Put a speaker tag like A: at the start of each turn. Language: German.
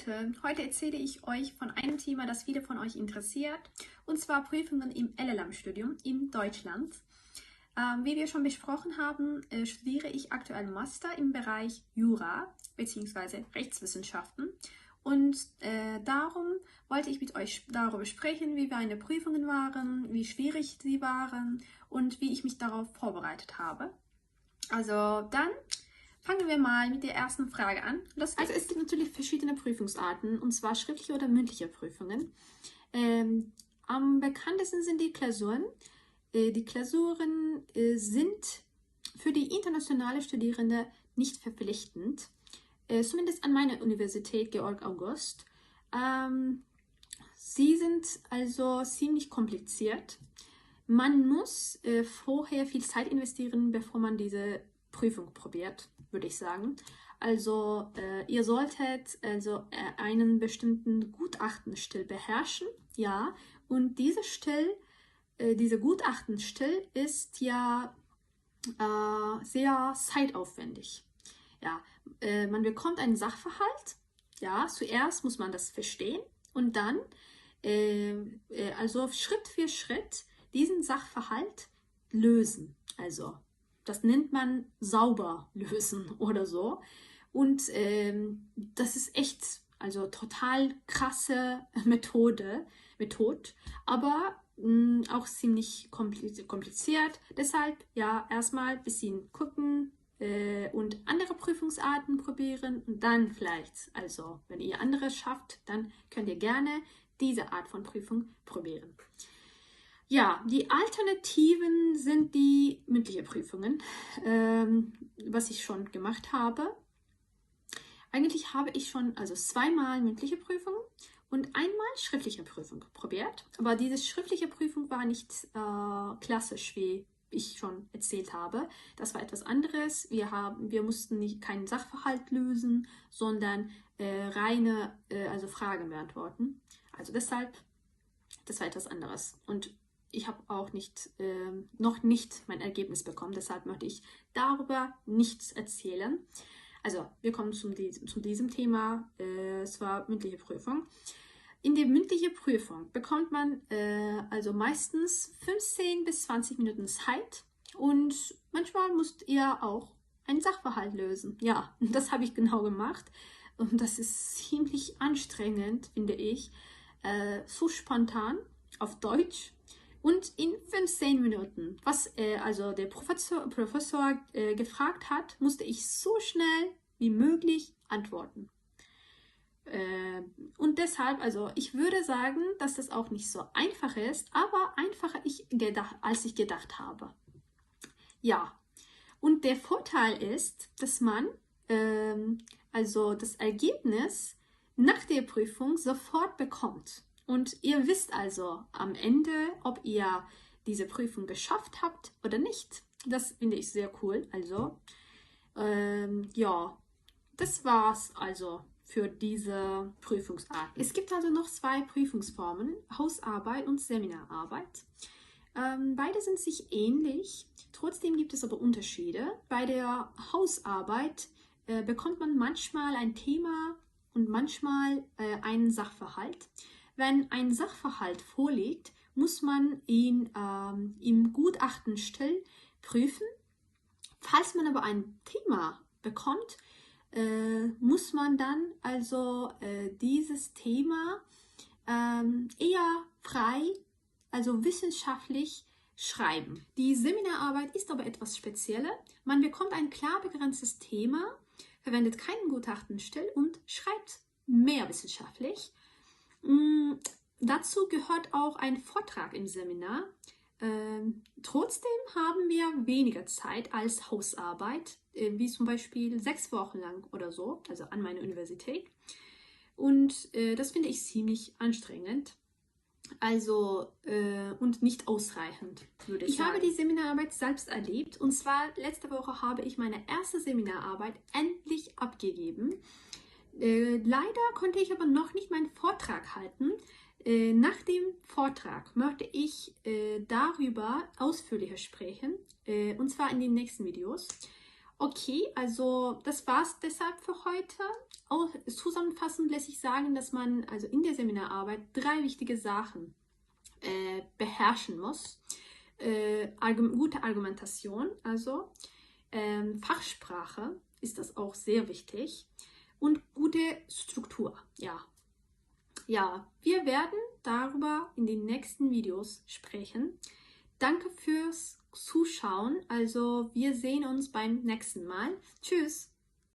A: Leute, heute erzähle ich euch von einem Thema, das viele von euch interessiert, und zwar Prüfungen im LLM-Studium in Deutschland. Wie wir schon besprochen haben, studiere ich aktuell Master im Bereich Jura bzw. Rechtswissenschaften und darum wollte ich mit euch darüber sprechen, wie meine Prüfungen waren, wie schwierig sie waren und wie ich mich darauf vorbereitet habe. Also dann fangen wir mal mit der ersten Frage an. Also es gibt natürlich verschiedene Prüfungsarten, und zwar schriftliche oder mündliche Prüfungen. Am bekanntesten sind die Klausuren. Die Klausuren sind für die internationale Studierende nicht verpflichtend, zumindest an meiner Universität Georg August. Sie sind also ziemlich kompliziert. Man muss vorher viel Zeit investieren, bevor man diese Prüfung probiert, würde ich sagen. Also ihr solltet also einen bestimmten Gutachtenstil beherrschen, ja, und diese Gutachtenstil ist ja sehr zeitaufwendig. Ja, man bekommt einen Sachverhalt, ja, zuerst muss man das verstehen und dann also Schritt für Schritt diesen Sachverhalt lösen. Also das nennt man sauber lösen oder so. Und das ist echt, also total krasse Methode, aber auch ziemlich kompliziert. Deshalb ja erstmal ein bisschen gucken und andere Prüfungsarten probieren und dann vielleicht, also wenn ihr andere schafft, dann könnt ihr gerne diese Art von Prüfung probieren. Ja, die Alternativen sind die mündlichen Prüfungen, was ich schon gemacht habe. Eigentlich habe ich schon also zweimal mündliche Prüfungen und einmal schriftliche Prüfung probiert. Aber diese schriftliche Prüfung war nicht klassisch, wie ich schon erzählt habe. Das war etwas anderes. Wir mussten keinen Sachverhalt lösen, sondern reine also Fragen beantworten. Also deshalb, das war etwas anderes. Und ich habe auch noch nicht mein Ergebnis bekommen, deshalb möchte ich darüber nichts erzählen. Also, wir kommen zu diesem Thema, es war mündliche Prüfung. In der mündlichen Prüfung bekommt man also meistens 15 bis 20 Minuten Zeit und manchmal müsst ihr auch einen Sachverhalt lösen. Ja, das habe ich genau gemacht und das ist ziemlich anstrengend, finde ich, so spontan auf Deutsch. Und in 15 Minuten, was also der Professor gefragt hat, musste ich so schnell wie möglich antworten. Und deshalb, also ich würde sagen, dass das auch nicht so einfach ist, aber einfacher als ich gedacht habe. Ja, und der Vorteil ist, dass man also das Ergebnis nach der Prüfung sofort bekommt. Und ihr wisst also am Ende, ob ihr diese Prüfung geschafft habt oder nicht. Das finde ich sehr cool. Also, ja, das war's also für diese Prüfungsart. Es gibt also noch zwei Prüfungsformen, Hausarbeit und Seminararbeit. Beide sind sich ähnlich, trotzdem gibt es aber Unterschiede. Bei der Hausarbeit bekommt man manchmal ein Thema und manchmal einen Sachverhalt. Wenn ein Sachverhalt vorliegt, muss man ihn im Gutachtenstil prüfen. Falls man aber ein Thema bekommt, muss man dann also dieses Thema eher frei, also wissenschaftlich schreiben. Die Seminararbeit ist aber etwas spezieller. Man bekommt ein klar begrenztes Thema, verwendet keinen Gutachtenstil und schreibt mehr wissenschaftlich. Dazu gehört auch ein Vortrag im Seminar. Trotzdem haben wir weniger Zeit als Hausarbeit, wie zum Beispiel 6 Wochen lang oder so, also an meiner Universität. Und das finde ich ziemlich anstrengend. Also und nicht ausreichend, würde ich sagen. Ich habe die Seminararbeit selbst erlebt, und zwar letzte Woche habe ich meine erste Seminararbeit endlich abgegeben. Leider konnte ich aber noch nicht meinen Vortrag halten. Nach dem Vortrag möchte ich darüber ausführlicher sprechen, und zwar in den nächsten Videos. Okay, also das war's deshalb für heute. Auch zusammenfassend lässt sich sagen, dass man also in der Seminararbeit 3 wichtige Sachen beherrschen muss. Gute Argumentation, also Fachsprache ist das auch sehr wichtig und gute Struktur. Ja, wir werden darüber in den nächsten Videos sprechen. Danke fürs Zuschauen. Also wir sehen uns beim nächsten Mal. Tschüss!